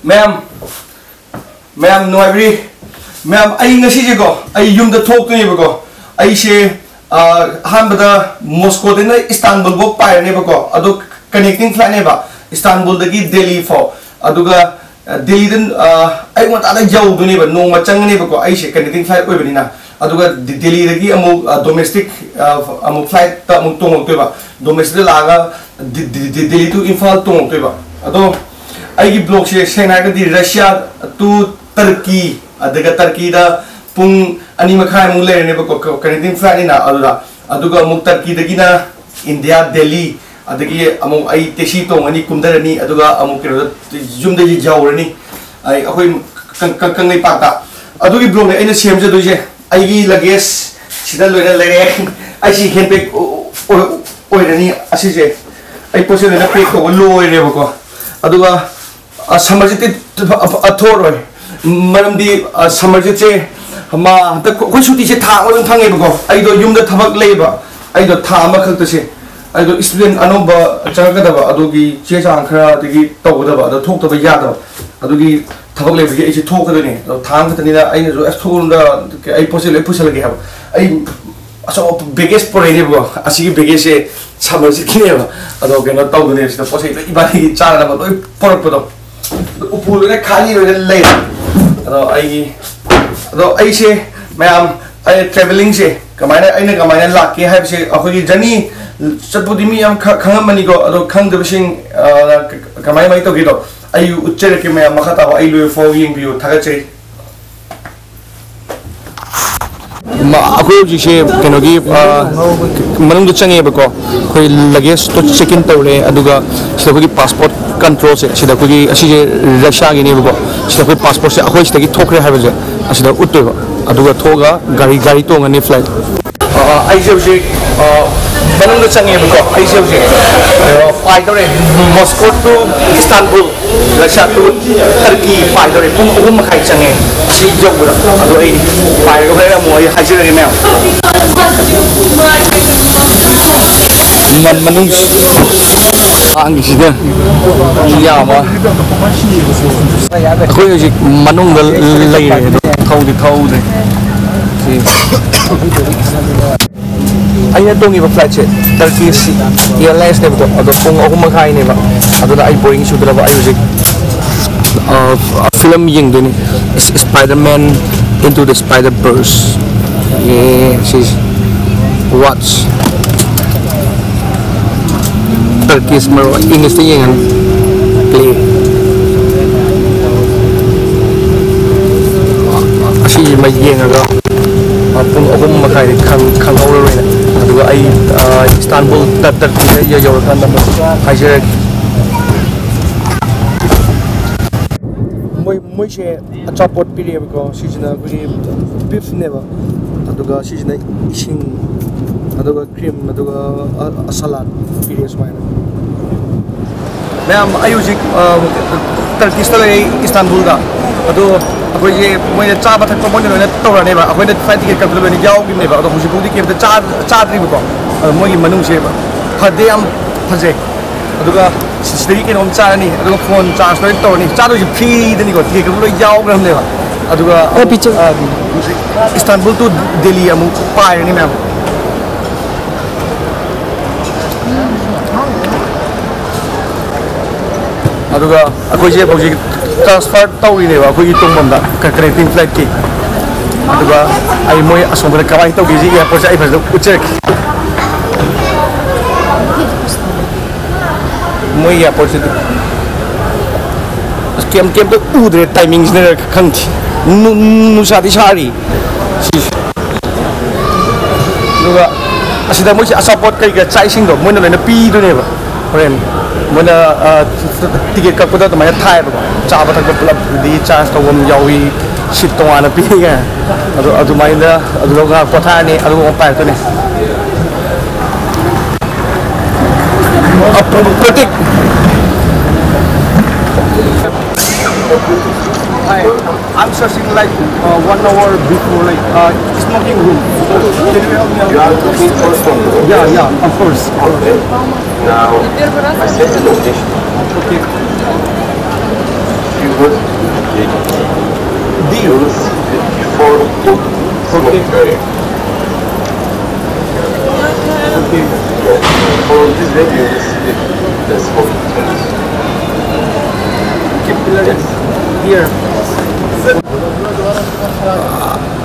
Ma'am, ma'am, no every, ma'am, I ngasi ko, I yung the talk to you ko, I say, hambada Moscow din na Istanbul bo pa ne ba ko, ado connecting flight ne ba, Istanbul dagi Delhi for, ado ga Delhi din, I want ada jauh do ne ba, no macang ne ba ko, I say connecting flight ko ba ni na, ado ga Delhi dagi amo domestic, amo flight ta amo tungok to ba, domestic laga Delhi to IMPHAL tungok to ba, ado I blog se sena ka di Russia to Turkey adaga Turkey da pung ani makai mung le ne ba ko connecting flight ni na aduga mung Turkey dagi na India Delhi adagi among ai taxi tong ani kumdar ni aduga among kiro jum da ji jaw ni ai akoi Kangleipak ta adugi blog ne aina sem je do je ai gi luggage sida loina le ai si handbag oi ni asi je ai pose na pe ko lo ne ba ko aduga Samarjit athor maramdi samarjit se ma ta ko shuti se tha on thange ba ko ai do yum da thabak leiba ai do tha ma khak ta se ai do student anoba changa da ba adogi che chang khara digi taw da ba da thok ta ba ya da adogi thabak leiba ge ai se thok da ni thang ta ni da ai jo thok da ai posel ai pusal ge ha ai aso biggest por ai ba asi biggest se samarjit ki ne ba ado ge na taw da ni se posel ibani gi chara da ba do por po do upul ne khali ne lei ado ai se ma'am ai traveling se kamaina aina kamaina lak ke hai se akhoi journey chatpudi mi am khangam mani go ado khang de sing kamai mai to gi do ai uchere ke ma'am makhata ai lo fo ying view thaga che ma akhoi ji se kenogi manung du change ba ko khoi luggage to check in tawle aduga se khoi passport control se sida khoi asi je Russia gi ne ba ko sida khoi passport se akhoi sida gi thokre ha ba je asida utto ba aduga thoga gari to ngani flight ai je je manung du change ba ko ai je je flight dore Moscow to Istanbul Russia to Turkey flight dore pum khai change si jog ba ado ai flight ko re mo ai hai je re me manung ang sida ya ma khoi ji manung da lei thau di thau de si ai na dongi ba flight che Turkish Airlines ne ba ado pung ahum khai ne ba ado da ai boring su da ba ai ji film ying de ni Spider-Man into the Spider-Verse yeah she's watch Turkish mero English tu yang play asyik mai yang agak pun aku makai kang orang lain aduga ai Istanbul Turkey ya jauh kan nama aja moi se achapot pilih ko season beri beef neba aduga season ising aduga cream aduga salad pilih semua ma'am ayuji Turkish tale Istanbul da ado akoi je moi cha ba thak ko moi ne tawra ne ba akoi ne flight ticket ka ne yaw gi ne ba ado husi pudi ke cha tri ko moi gi manung se ba phade am phaje aduga sidagi ke nom cha ni aduga phone charge no to ni cha do ji free de ni ko ticket ko yaw gram ne ba aduga Istanbul to Delhi amu pa ni ma'am aduga akoi je bauji transfer tawi ne ba akoi tong bam da connecting flight ki aduga ai moi asom ba kawai to gi ji ya posa ai fa uche moi ya posa kem to udre timings ne khang thi nu sa di sari aduga asida moi support kai ga chai sing do moi na pi do ne ba friend mana tiket ka kuda tamaya thai ba cha ba thak pulap di chance to wam yawi sit to ana pi ga adu mai da adu ga kotha ni adu on pa to ni pratik I'm searching like 1 hour before like smoking room. Can you help me out? You are looking for smoking? Yeah, of course. Okay. Now, I send the location. Okay. You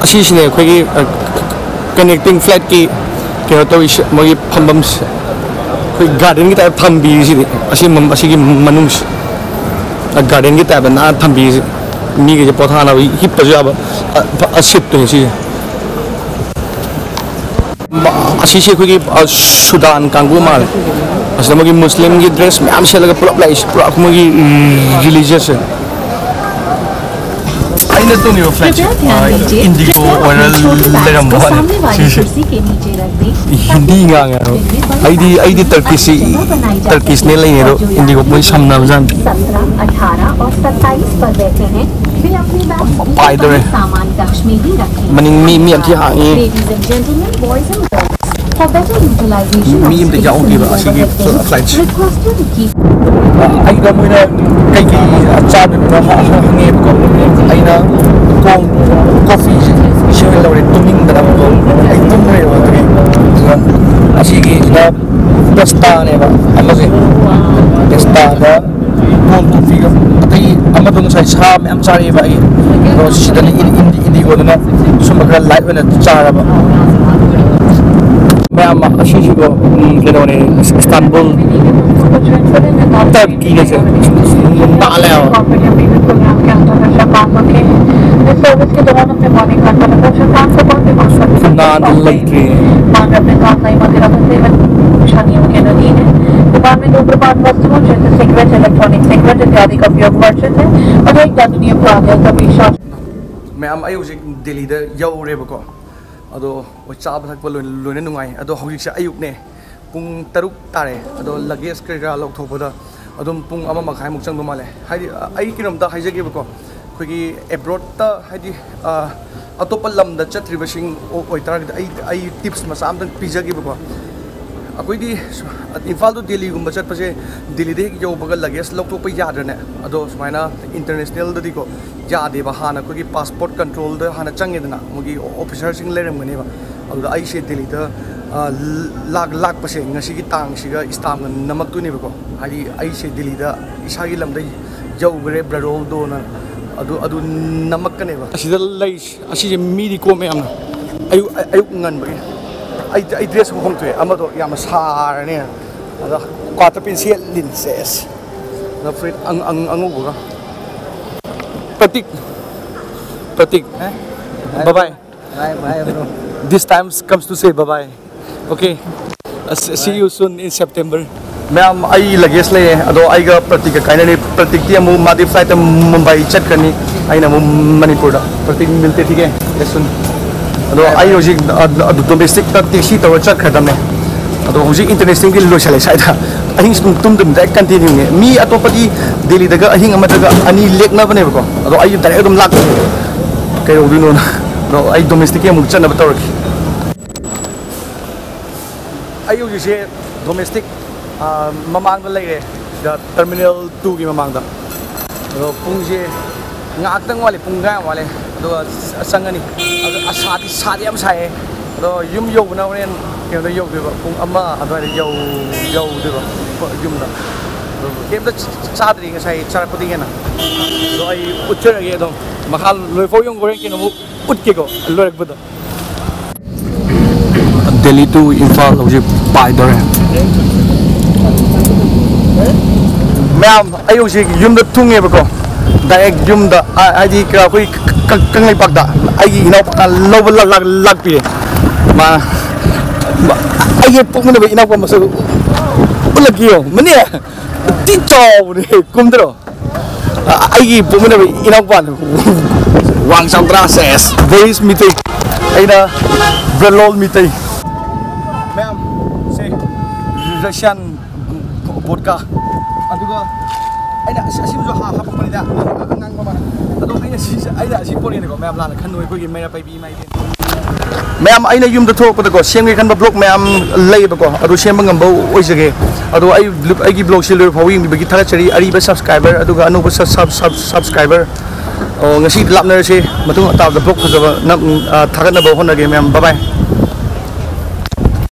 Asisine akhoi connecting flight ki kaya to magi phambam khoi garden ki type thambi si asigi manung garden ki type na thambi mi ge pothana hip pa jaba asip to si asisi akhoi Sudan kanggu mal asla magi Muslim ki dress me am selaga pura place pura magi religious आइना तो नहीं flat Indigo और लेरम बोले हिंदी गांगे रो ID Turkish ने लेंगे रो Indigo कोई सामना बजान 17, 18 और 27 पर बैठे हैं वे अपने बैग सामान कक्ष में ही रखें मनिंग मी अंती हांगी Ladies and gentlemen, boys and girls, for better utilization मी इंते जाऊँ की बात फ्लाइट requested to keep आई का मुझे कई चार हंगे को आई ना कॉफी शेयर लौरे तुमिंग दराम को आई तुम रहे हो तो अशी की ना पेस्टा ने बा अमसे पेस्टा का कोल्ड कॉफी का अतई अमदुंग साइ सा मैम चारे बा आई रोज सिदन इंडिगो ना सुमकर लाइव में चारा बा मैम अशी को केनोने Istanbul Turkey na siya. Nakalayaw. Non-electric. दुकान में 2 प्रकार वस्तुओं जैसे सिगरेट इलेक्ट्रॉनिक सिगरेट इत्यादि का उपयोग वर्जित है और एक कानूनी अपराध है तभी शासन मैं am ayu jik Delhi da yaure bako ado oi cha ba thak pa loina nungai ado hojik se ayuk ne pung taruk tare ado luggage kra lok thopda adum pung ama makhai muk chang male haidi ai kinom da haije ge bako khogi abroad ta haidi atopa lam da chatri basing oi tar ai tips masam dang pizza ge bako akoi di Imphal to Delhi gumba chat pase Delhi de yo bagal luggage lok thop pa yadrne ado sumaina international da diko yade ba hana khogi passport control da hana change dana mugi officer sing leram gane ba ado ai se Delhi da lag pase ngasi gi tang siga istam namak tu ne ba ko hari ai se Delhi da isa gi lam da jau gre brarol do na adu namak kane ba asida lai asi je mi di ko me am ayu ngan ba ai dress ko hong tu amado yam sar ne ada quarter pencil lenses na frit ang ugo Pratik bye bye bro this time comes to say bye bye okay see you soon in September ma'am I luggage ले अदो आई का प्रतीक काइना ने प्रतीक ती मु मादी flight Mumbai चट करनी आई ना मणिपुर दा प्रतीक मिलते ठीक है सुन अदो आई होजी डोमेस्टिक ता टैक्सी तो चट खदम ने अदो होजी इंटरनेशनल की लो चले साइड अहिंग तुम दा कंटिन्यू ने मी अतोपदी दिल्ली दगा अहिंग अमदगा अनि लेकना बने बको अदो आई डायरेक्ट एकदम लाक कई ओदिनो अदो आई डोमेस्टिक के मुक चना बतौरकी आई होजी से domestic mamang da lay da terminal 2 gi mamang da ro pung je ngak tang wale pung ga wale do sangani asadi am sai do yum yo na ren ke da yo de ba pung amma adwa de yo de ba yum da kem da sadri nga sai char pudi na do ai utcher ge do mahal loi fo yong goren ke no ut ke go lorek bada Delhi to Imphal hoje pai dore मैम अयु से युम द थुंगे बको direct युम द ID का कोई Kangleipak da ai ina pa lob lag pi ma ai pok me ba ina pa masu ulagio mani ti chaw ni kumdro ai pok me ba ina pa wang sam tra ses voice meeting ai da bralol meeting ma'am से Russian vodka aduga aina asim jo ha pani da angang ma ado aina si aina si pori ne ko ma'am la khan noi ko gi mera pai bi mai ma'am अगर यूम थोपको same खन blog ma'am लेबको अब same गंबे अगर blog से लोर फाव की थी अरीब सब्सक्राइबर अनौब सब्सक्राइबर लापनरसे ब्लॉग फजब थागनब होनगे मैम बाय बाय